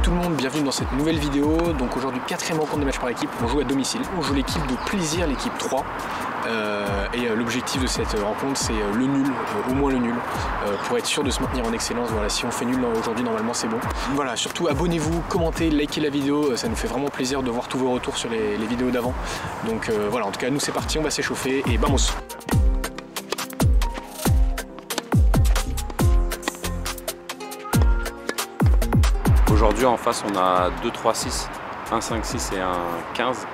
Salut tout le monde, bienvenue dans cette nouvelle vidéo. Donc aujourd'hui 4e rencontre de match par équipe, on joue à domicile. On joue l'équipe de plaisir, l'équipe 3. L'objectif de cette rencontre c'est le nul, au moins le nul, pour être sûr de se maintenir en excellence. Voilà, si on fait nul aujourd'hui normalement c'est bon. Voilà, surtout abonnez-vous, commentez, likez la vidéo, ça nous fait vraiment plaisir de voir tous vos retours sur les vidéos d'avant. Donc voilà, en tout cas nous c'est parti, on va s'échauffer et vamos. Aujourd'hui en face on a 2-3-6, un 5-6 et un 15.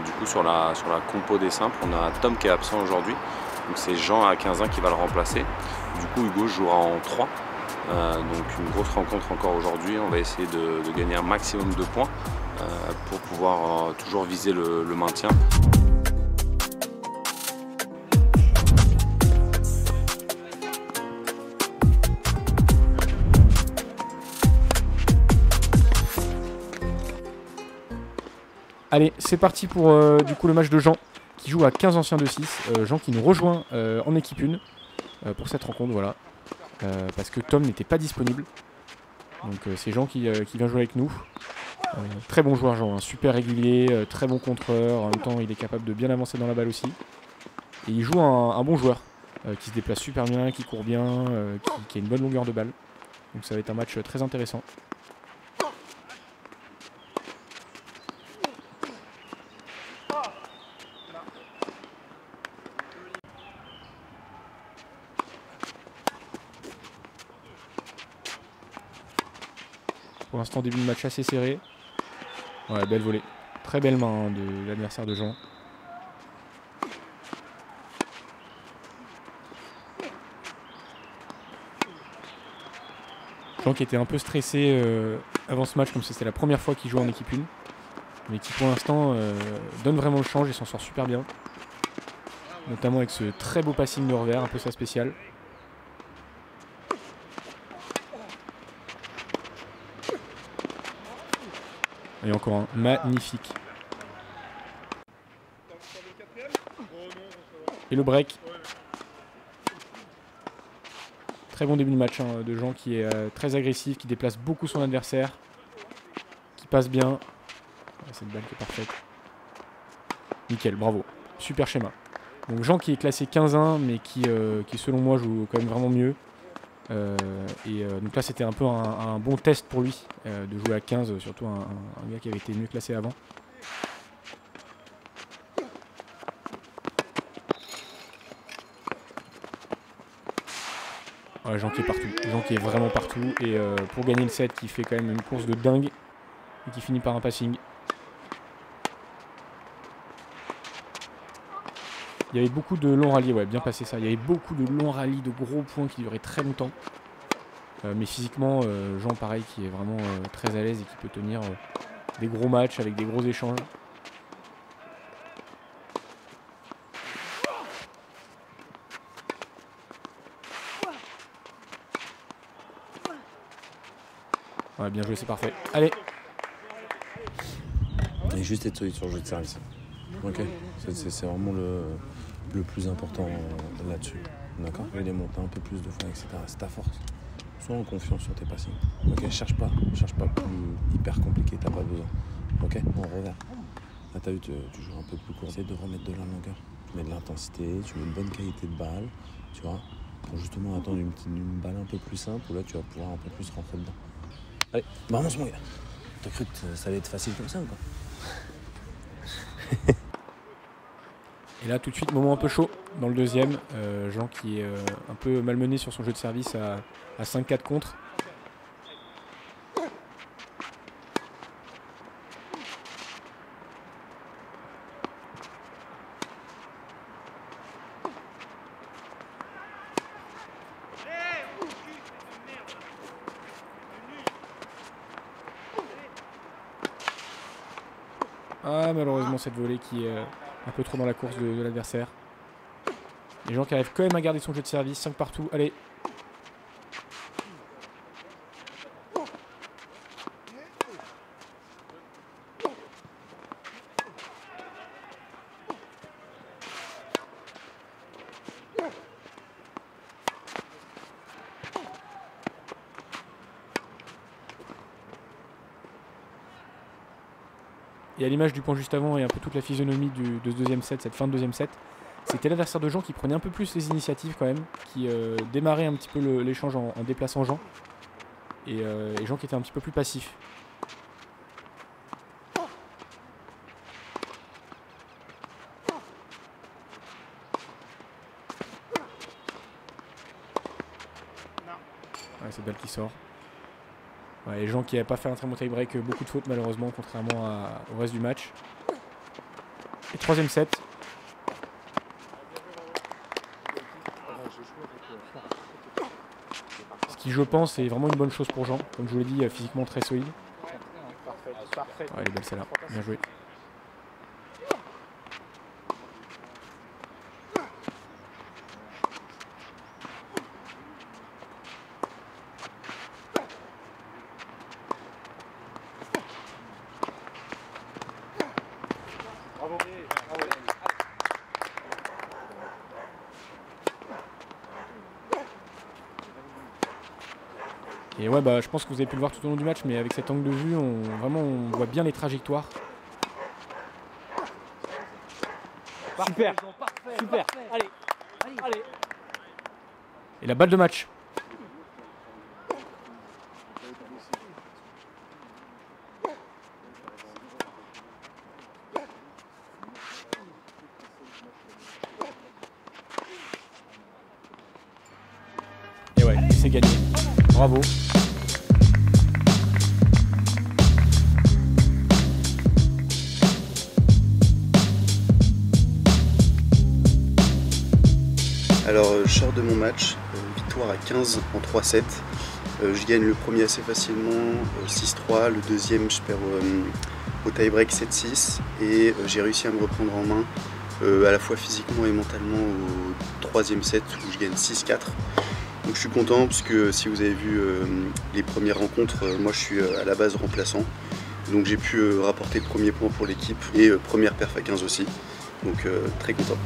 Du coup sur la compo des simples on a Tom qui est absent aujourd'hui. Donc c'est Jean à 15 ans qui va le remplacer. Du coup Hugo jouera en 3. Donc une grosse rencontre encore aujourd'hui. On va essayer de gagner un maximum de points pour pouvoir toujours viser le maintien. Allez, c'est parti pour du coup le match de Jean qui joue à 15 anciens de 6. Jean qui nous rejoint en équipe 1 pour cette rencontre, voilà. Parce que Tom n'était pas disponible. Donc c'est Jean qui vient jouer avec nous. Très bon joueur Jean, hein, super régulier, très bon contreur. En même temps il est capable de bien avancer dans la balle aussi. Et il joue un bon joueur qui se déplace super bien, qui court bien, qui a une bonne longueur de balle. Donc ça va être un match très intéressant. Pour l'instant, début de match assez serré. Ouais, belle volée. Très belle main hein, de l'adversaire de Jean. Jean qui était un peu stressé avant ce match, comme c'était la première fois qu'il joue en équipe 1. Mais qui pour l'instant donne vraiment le change et s'en sort super bien. Notamment avec ce très beau passing de revers, un peu sa spéciale. Et encore un, magnifique. Et le break. Très bon début de match hein, de Jean qui est très agressif, qui déplace beaucoup son adversaire. Qui passe bien. Cette balle qui est parfaite. Nickel, bravo. Super schéma. Donc Jean qui est classé 15-1 mais qui selon moi joue quand même vraiment mieux. Donc là c'était un peu un bon test pour lui de jouer à 15, surtout un gars qui avait été mieux classé avant. Ouais, Jean qui est partout, Jean qui est vraiment partout et pour gagner le set qui fait quand même une course de dingue et qui finit par un passing. Il y avait beaucoup de longs rallyes, ouais, bien passé ça. Il y avait beaucoup de longs rallyes, de gros points qui duraient très longtemps. Mais physiquement, Jean, pareil, qui est vraiment très à l'aise et qui peut tenir des gros matchs avec des gros échanges. Ouais, bien joué, c'est parfait. Allez! Et juste être solide sur le jeu de service. Ok, c'est vraiment le plus important là-dessus. D'accord? Et les monter un peu plus de fois, etc. C'est ta force. Sois en confiance sur tes passings. Ok, cherche pas plus hyper compliqué, t'as pas besoin. Ok, bon, regarde. Là, t'as vu, tu joues un peu plus court. Essaye de remettre de la longueur. Tu mets de l'intensité, tu mets une bonne qualité de balle, tu vois, pour justement attendre une balle un peu plus simple où là, tu vas pouvoir un peu plus rentrer dedans. Allez, vamos mon gars. T'as cru que ça allait être facile comme ça ou quoi? Et là, tout de suite, moment un peu chaud dans le deuxième. Jean qui est un peu malmené sur son jeu de service à 5-4 contre. Ah, malheureusement, cette volée qui est un peu trop dans la course de l'adversaire. Les gens qui arrivent quand même à garder son jeu de service. 5 partout. Allez. et à l'image du point juste avant et un peu toute la physionomie de ce deuxième set, cette fin de deuxième set, c'était l'adversaire de Jean qui prenait un peu plus les initiatives quand même, qui démarrait un petit peu l'échange en déplaçant Jean, et Jean qui était un petit peu plus passif. Ouais, cette balle qui sort. Ouais, et Jean qui n'avait pas fait un très bon tie-break, beaucoup de fautes malheureusement, contrairement au reste du match. Et troisième set. Ce qui, je pense, est vraiment une bonne chose pour Jean. Comme je vous l'ai dit, physiquement très solide. Ouais, elle est belle celle-là. Bien joué. Et ouais, bah, je pense que vous avez pu le voir tout au long du match, mais avec cet angle de vue, on voit bien les trajectoires. Super, super, allez, allez. Et la balle de match. Et ouais, c'est gagné. Bravo. Alors je sors de mon match, victoire à 15 en 3-7. Je gagne le premier assez facilement, 6-3. Le deuxième, je perds au tie-break 7-6. Et j'ai réussi à me reprendre en main, à la fois physiquement et mentalement, au troisième set où je gagne 6-4. Donc je suis content parce que si vous avez vu les premières rencontres, moi je suis à la base remplaçant. Donc j'ai pu rapporter le premier point pour l'équipe et première perf à 15 aussi. Donc très content.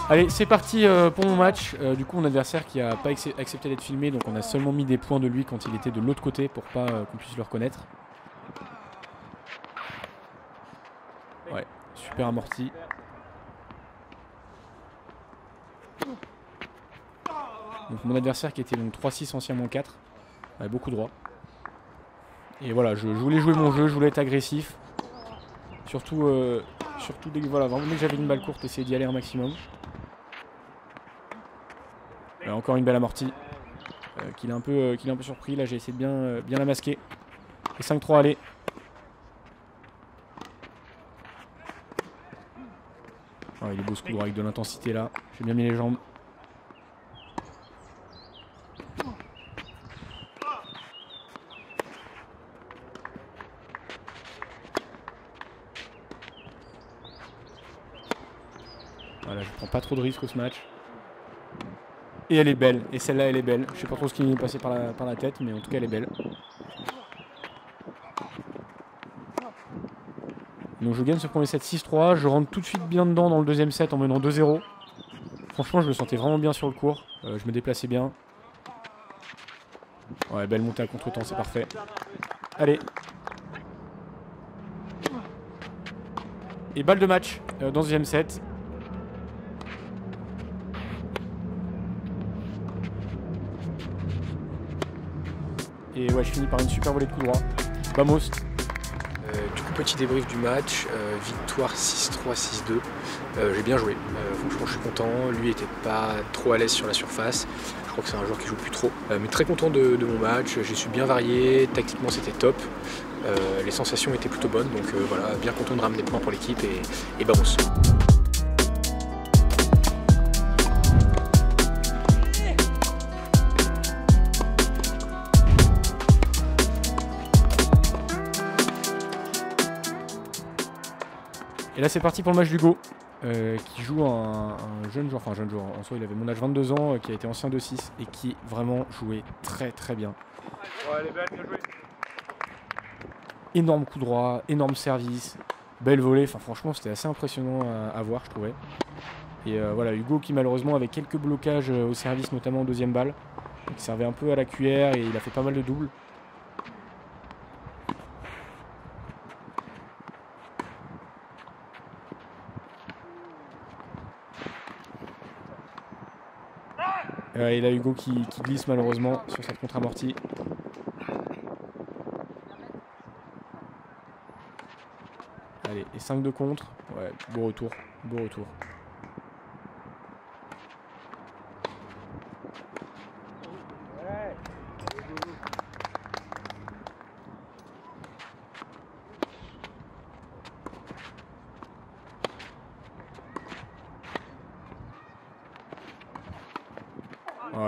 Allez, c'est parti pour mon match. Du coup, mon adversaire qui n'a pas accepté d'être filmé, donc on a seulement mis des points de lui quand il était de l'autre côté pour pas qu'on puisse le reconnaître. Ouais, super amorti. Donc mon adversaire qui était donc 3-6 anciennement 4, avait beaucoup droit. Et voilà, je voulais jouer mon jeu, je voulais être agressif. Surtout dès que, voilà, vraiment dès que j'avais une balle courte, essayer d'y aller un maximum. Encore une belle amortie qu'il a un peu surpris. Là j'ai essayé de bien la masquer. Et 5-3, allez. Oh, il est beau ce coup droit avec de l'intensité là. J'ai bien mis les jambes. Voilà, je prends pas trop de risques ce match. Et elle est belle, et celle-là elle est belle. Je sais pas trop ce qui m'est passé par la tête, mais en tout cas elle est belle. Donc je gagne ce premier set 6-3, je rentre tout de suite bien dedans dans le deuxième set en menant 2-0. Franchement je me sentais vraiment bien sur le court, je me déplaçais bien. Ouais, belle montée à contre-temps, c'est parfait. Allez. Et balle de match dans ce deuxième set. Et ouais, je finis par une super volée de coup droit. Vamos. Du coup, petit débrief du match, victoire 6-3, 6-2. J'ai bien joué, franchement je suis content. Lui était pas trop à l'aise sur la surface. Je crois que c'est un joueur qui joue plus trop. Mais très content de mon match, j'ai su bien varier, tactiquement c'était top. Les sensations étaient plutôt bonnes, donc voilà, bien content de ramener des points pour l'équipe et vamos. Et là c'est parti pour le match d'Hugo, qui joue un jeune joueur, enfin jeune joueur, en soi il avait mon âge 22 ans, qui a été ancien de 6 et qui vraiment jouait très très bien. Ouais, elle est belle, bien jouée. Énorme coup droit, énorme service, belle volée, enfin franchement c'était assez impressionnant à voir je trouvais. Et voilà, Hugo qui malheureusement avait quelques blocages au service, notamment en deuxième balle. Donc, il servait un peu à la cuillère et il a fait pas mal de doubles. Et là Hugo qui glisse malheureusement sur cette contre-amortie. Allez, et 5 de contre. Ouais, beau retour, beau retour.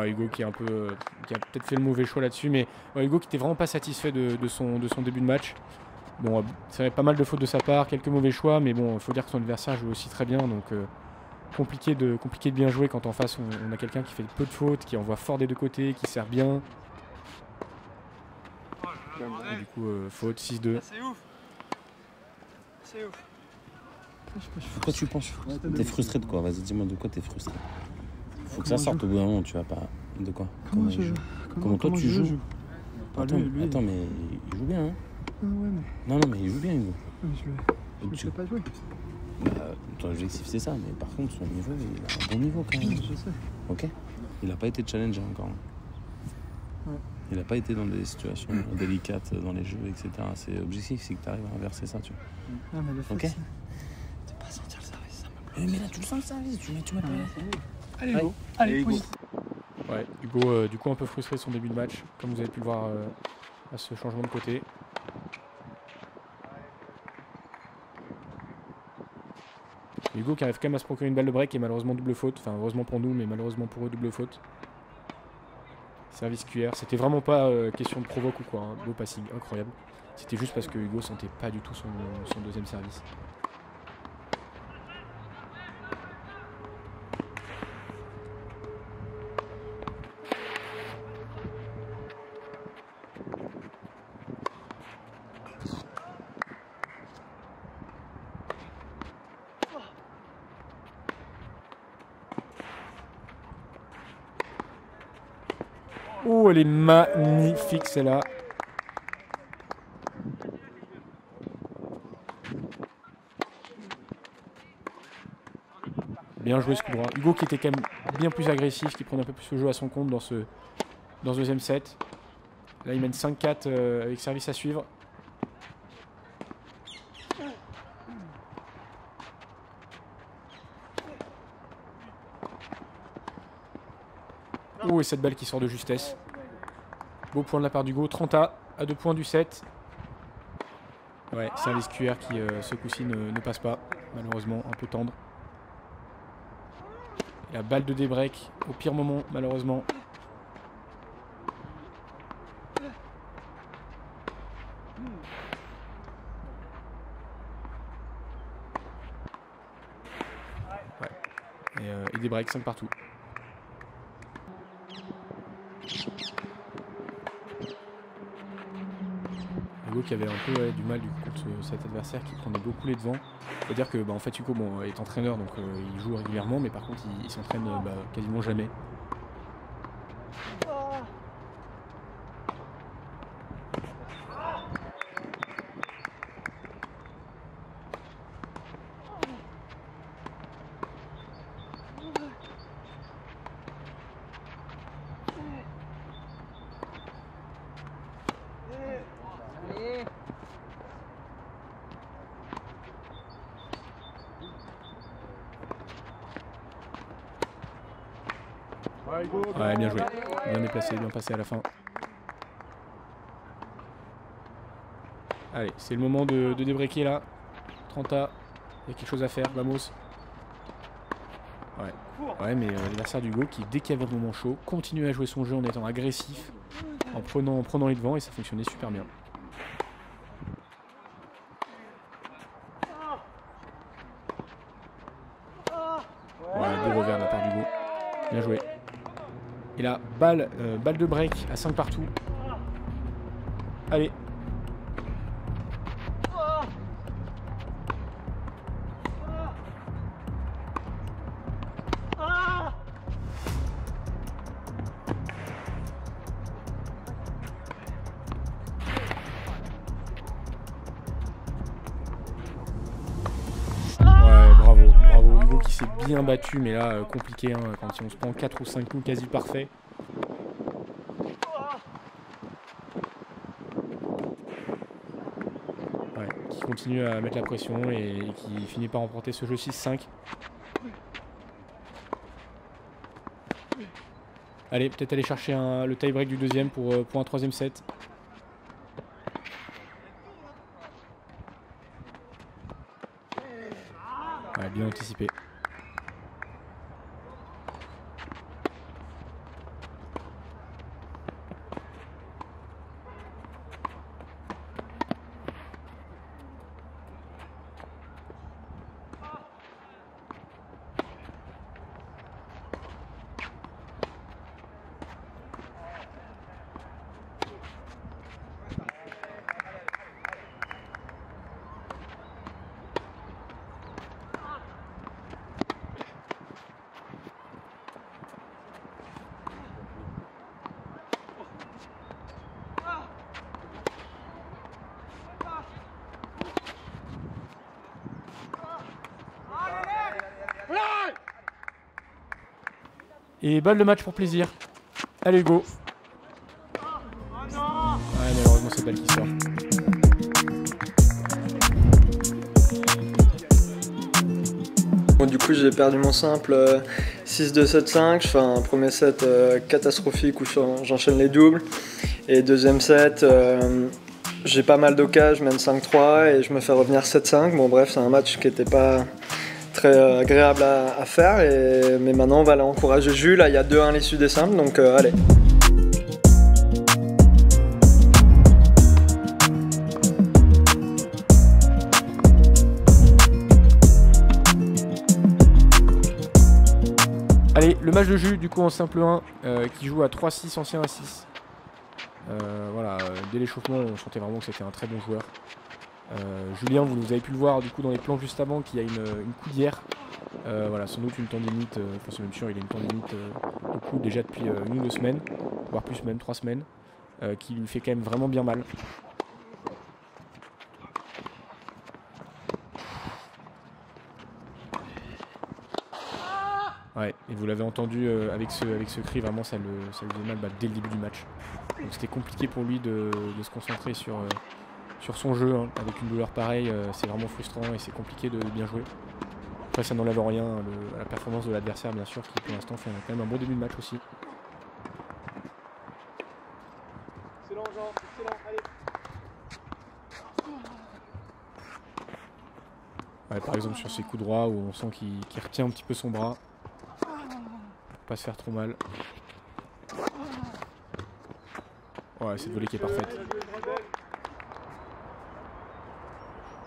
Hugo qui est un peu, qui a peut-être fait le mauvais choix là-dessus, mais Hugo qui était vraiment pas satisfait de son début de match. Bon, c'est pas mal de fautes de sa part, quelques mauvais choix, mais bon, il faut dire que son adversaire joue aussi très bien, donc compliqué de bien jouer quand en face on a quelqu'un qui fait peu de fautes, qui envoie fort des deux côtés, qui sert bien. Et du coup, faute 6-2. C'est ouf. C'est ouf. Pourquoi tu penses? T'es frustré de quoi? Vas-y, dis-moi de quoi t'es frustré. Faut que ça sorte au bout d'un moment, tu vas pas. De quoi? Comment je joue? Comment toi tu joues? Attends, mais il joue bien, hein? Ah ouais, mais. Non, mais il joue bien, Hugo. Je ne sais pas jouer. Bah, ton objectif c'est ça, mais par contre, son niveau, il a un bon niveau quand même. Je sais. Ok? Il a pas été challengé encore. Ouais. Il a pas été dans des situations délicates dans les jeux, etc. C'est objectif, c'est que tu arrives à inverser ça, tu vois. Ah, mais le fait, Ok? c'est pas sentir le service, ça me Mais là, tu le sens le service, tu m'as pas. Allez, Hugo. Allez, Hugo. Ouais, Hugo du coup un peu frustré de son début de match, comme vous avez pu le voir à ce changement de côté. Hugo qui arrive quand même à se procurer une balle de break et malheureusement double faute. Enfin heureusement pour nous, mais malheureusement pour eux double faute. Service QR, c'était vraiment pas question de provoque ou quoi, hein. Beau passing, incroyable. C'était juste parce que Hugo sentait pas du tout son deuxième service. Oh, elle est magnifique celle-là. Bien joué ce coup droit. Hugo qui était quand même bien plus agressif, qui prenait un peu plus le jeu à son compte dans ce deuxième set. Là il mène 5-4 avec service à suivre. Oh, et cette balle qui sort de justesse. Beau point de la part d'Hugo. 30 à 2 points du set. Ouais, service QR qui ce coup-ci ne passe pas. Malheureusement, un peu tendre. Et la balle de débreak au pire moment, malheureusement. Ouais. Et des breaks 5 partout. Hugo qui avait un peu du mal du coup contre cet adversaire qui prenait beaucoup les devants. Faut dire que en fait Hugo est entraîneur donc il joue régulièrement mais par contre il s'entraîne quasiment jamais. Ouais, bien joué. Bien déplacé, bien passé à la fin. Allez, c'est le moment de débreaker là. 30 A, il y a quelque chose à faire, vamos. Ouais, mais l'adversaire d'Hugo qui, dès qu'il y avait un moment chaud, continue à jouer son jeu en étant agressif, en prenant les devants et ça fonctionnait super bien. Ouais, beau revers de la part d'Hugo. Bien joué. Et là, balle de break à 5 partout. Allez. s'est bien battu, mais là, compliqué, hein, quand on se prend 4 ou 5 coups quasi parfaits. Ouais, qui continue à mettre la pression et qui finit par remporter ce jeu 6-5. Allez, peut-être aller chercher le tie-break du deuxième pour un troisième set. Ouais, bien anticipé. Et balle de match pour plaisir. Allez Hugo. Ouais, malheureusement c'est balle qui sort. Bon, du coup j'ai perdu mon simple 6-2-7-5. Je fais un premier set catastrophique où j'enchaîne les doubles. Et deuxième set, j'ai pas mal d'occasions, je mène 5-3 et je me fais revenir 7-5. Bon bref, c'est un match qui n'était pas très agréable à faire, mais maintenant on va aller encourager Jules. Là il y a 2-1 à l'issue des simples, donc allez. Allez, le match de Jules du coup en simple 1 qui joue à 3-6, ancien à 6. Voilà, dès l'échauffement on sentait vraiment que c'était un très bon joueur. Julien, vous avez pu le voir du coup dans les plans juste avant, qu'il y a une coudière. Voilà, sans doute une tendinite, enfin c'est même sûr, il a une tendinite au cou déjà depuis 1 ou 2 semaines, voire plus même 3 semaines, qui lui fait quand même vraiment bien mal. Ouais, et vous l'avez entendu avec ce cri, vraiment ça lui faisait mal dès le début du match. Donc c'était compliqué pour lui de se concentrer sur son jeu, hein. Avec une douleur pareille, c'est vraiment frustrant et c'est compliqué de bien jouer. Après ça n'enlève rien à la performance de l'adversaire bien sûr, qui pour l'instant fait quand même un bon début de match aussi. Excellent Jean, excellent, allez. Ouais, par exemple sur ses coups droits où on sent qu'il retient un petit peu son bras. Pour pas se faire trop mal. Ouais, cette volée qui est parfaite.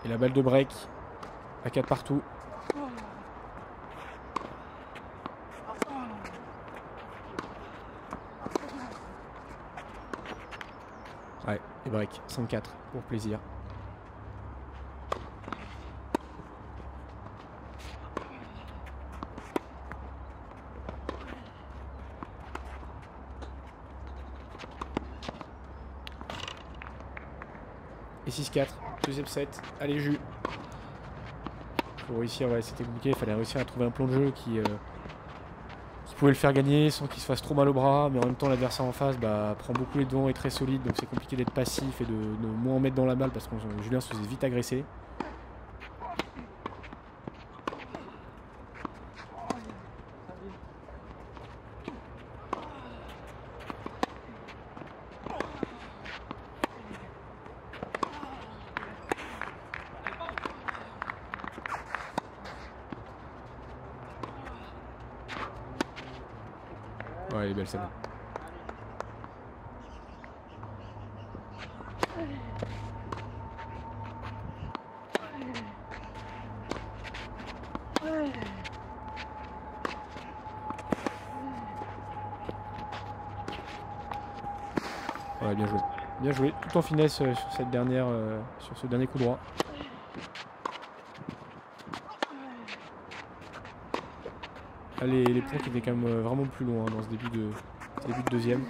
Et la balle de break à 4 partout. Ouais, et break 5-4 pour plaisir. Et 6-4, deuxième set, allez Jus. Pour réussir, ouais, c'était compliqué, il fallait réussir à trouver un plan de jeu qui pouvait le faire gagner sans qu'il se fasse trop mal au bras, mais en même temps l'adversaire en face prend beaucoup les devants et est très solide, donc c'est compliqué d'être passif et de moins en mettre dans la balle parce que Julien se faisait vite agresser. Ouais, elle est belle celle-là. Ouais, bien joué. Bien joué, tout en finesse sur ce dernier coup droit. Les points qui étaient quand même vraiment plus loin dans ce début de deuxième.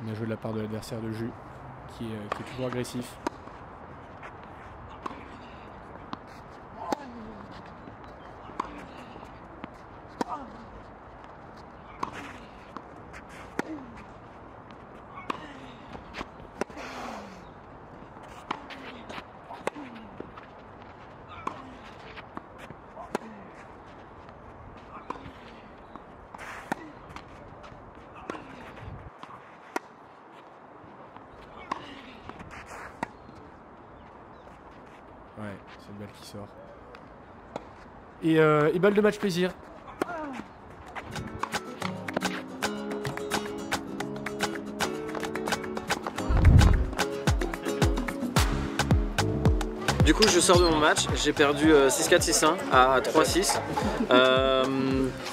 Bien joué de la part de l'adversaire de Jus, qui est toujours agressif. Ouais, c'est une balle qui sort. Et balle de match plaisir. Du coup, je sors de mon match, j'ai perdu 6-4, 6-1 à 3-6.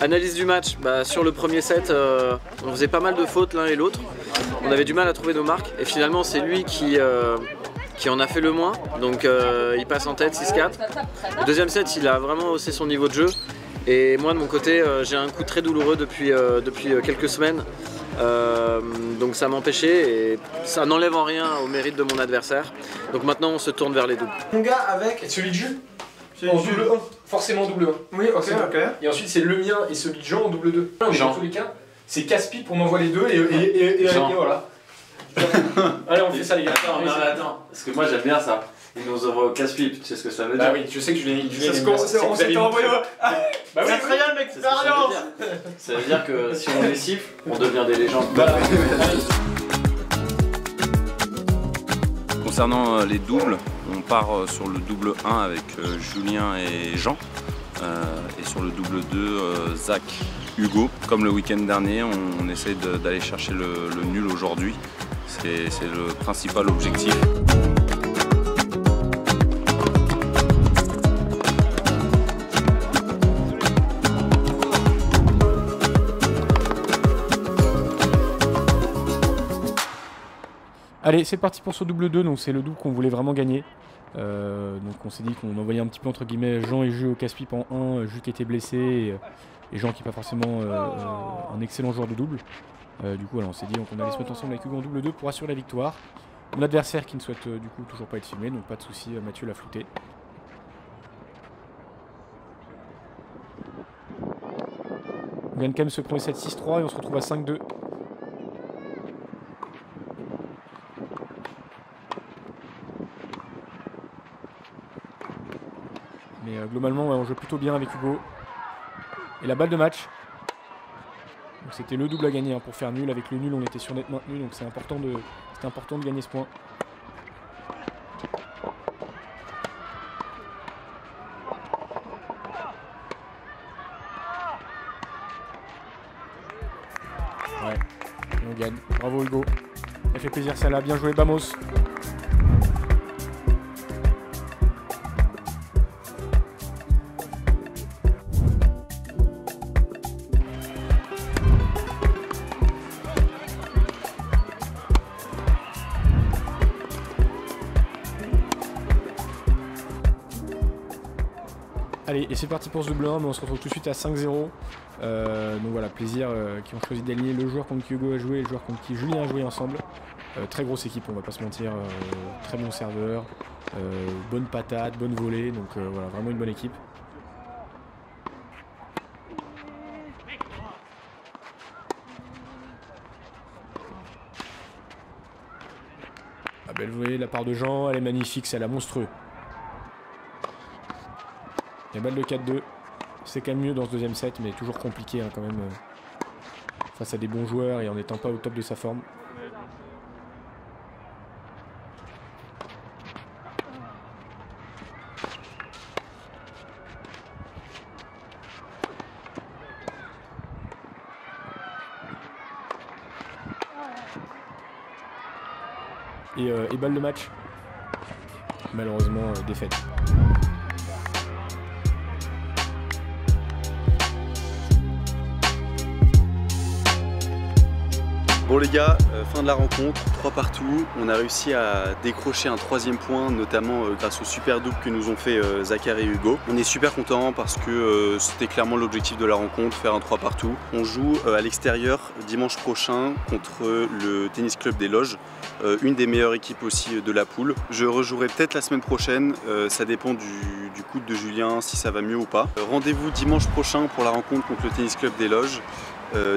Analyse du match, sur le premier set, on faisait pas mal de fautes l'un et l'autre. On avait du mal à trouver nos marques et finalement c'est lui qui en a fait le moins. Donc il passe en tête 6-4. Le deuxième set, il a vraiment haussé son niveau de jeu. Et moi de mon côté, j'ai un coup très douloureux depuis quelques semaines. Donc ça m'empêchait et ça n'enlève en rien au mérite de mon adversaire. Donc maintenant on se tourne vers les doubles. Mon gars avec celui de Jus en double 1, forcément en double 1. Oui, ok. Et ensuite c'est le mien et celui de Jean en double 2. Dans tous les cas, c'est casse-pipe, on envoie les deux et voilà. Allez, on fait ça les gars. Attends, parce que moi j'aime bien ça. Ils nous envoient au casse-pipe, tu sais ce que ça veut dire? Bah oui, je sais que Julien On s'était envoyé. Bah oui, très bien l'expérience. Ça veut dire que si on les siffle, on devient des légendes. Concernant les doubles, on part sur le double 1 avec Julien et Jean. Et sur le double 2, Zach, Hugo. Comme le week-end dernier, on essaye d'aller chercher le nul aujourd'hui. C'est le principal objectif. Allez, c'est parti pour ce double 2, donc c'est le double qu'on voulait vraiment gagner. Donc on s'est dit qu'on envoyait un petit peu entre guillemets Jean et Jus au casse-pipe en 1, Jus qui était blessé et Jean qui n'est pas forcément un excellent joueur de double. Du coup voilà, on s'est dit qu'on allait se mettre ensemble avec Hugo en double 2 pour assurer la victoire. Mon adversaire qui ne souhaite du coup toujours pas être filmé, donc pas de souci, Mathieu l'a flouté. On gagne quand même ce premier set 6-3 et on se retrouve à 5-2. Mais globalement, ouais, on joue plutôt bien avec Hugo. Et la balle de match. Donc c'était le double à gagner pour faire nul. Avec le nul, on était sur net maintenu. Donc c'était important de gagner ce point. Ouais, et on gagne. Bravo Hugo. Ça fait plaisir, ça là. Bien joué, Bamos. Allez, et c'est parti pour ce double 1, mais on se retrouve tout de suite à 5-0. Donc voilà, plaisir qui ont choisi d'aligner le joueur contre qui Hugo a joué et le joueur contre qui Julien a joué ensemble. Très grosse équipe, on va pas se mentir, très bon serveur, bonne patate, bonne volée, donc voilà, vraiment une bonne équipe. La belle volée de la part de Jean, elle est magnifique, c'est la monstrueux. La balle de 4-2, c'est quand même mieux dans ce deuxième set, mais toujours compliqué quand même face à des bons joueurs et en n'étant pas au top de sa forme. Et balle de match, malheureusement défaite. Bon les gars, fin de la rencontre, 3 partout. On a réussi à décrocher un 3e point, notamment grâce au super double que nous ont fait Zachary et Hugo. On est super contents parce que c'était clairement l'objectif de la rencontre, faire un 3 partout. On joue à l'extérieur dimanche prochain contre le tennis club des Loges, une des meilleures équipes aussi de la poule. Je rejouerai peut-être la semaine prochaine, ça dépend du coude de Julien, si ça va mieux ou pas. Rendez-vous dimanche prochain pour la rencontre contre le tennis club des Loges.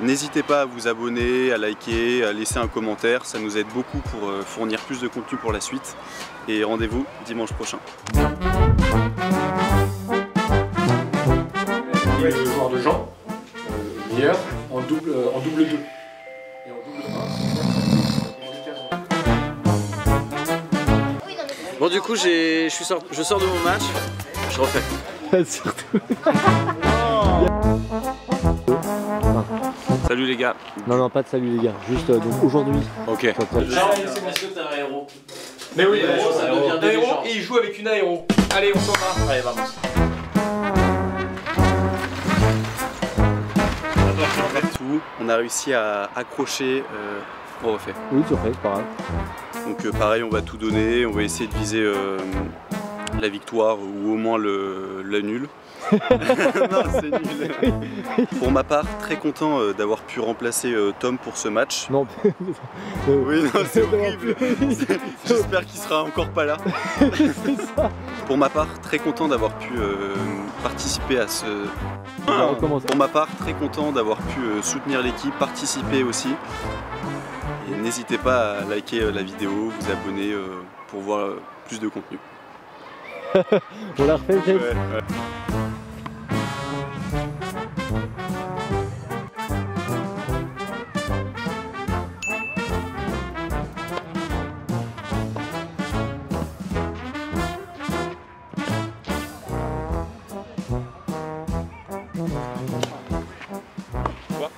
N'hésitez pas à vous abonner, à liker, à laisser un commentaire, ça nous aide beaucoup pour fournir plus de contenu pour la suite. Et rendez-vous dimanche prochain. Le joueur de Jean, meilleur, en double 2. Et en double 1. Bon du coup je sors de mon match, je refais. Salut les gars. Non, pas de salut les gars, juste donc aujourd'hui. Ok. Genre, c'est parce que t'es un héros. Mais oui, ça devient un héros dirigeant. et il joue avec une aéro. Allez, on s'en va. Allez, vamos. On a réussi à accrocher, on refait. Oui, tu refais, c'est pas grave. Donc pareil, on va tout donner, on va essayer de viser la victoire ou au moins le nul. Non, c'est nul. Pour ma part, très content d'avoir pu remplacer Tom pour ce match. Non, Oui, non, c'est horrible. J'espère qu'il sera encore pas là. Pour ma part, très content d'avoir pu participer à ce... on recommence. Pour ma part, très content d'avoir pu soutenir l'équipe, participer aussi. Et n'hésitez pas à liker la vidéo, vous abonner pour voir plus de contenu. On la refait peut-être. Ouais. Quoi ?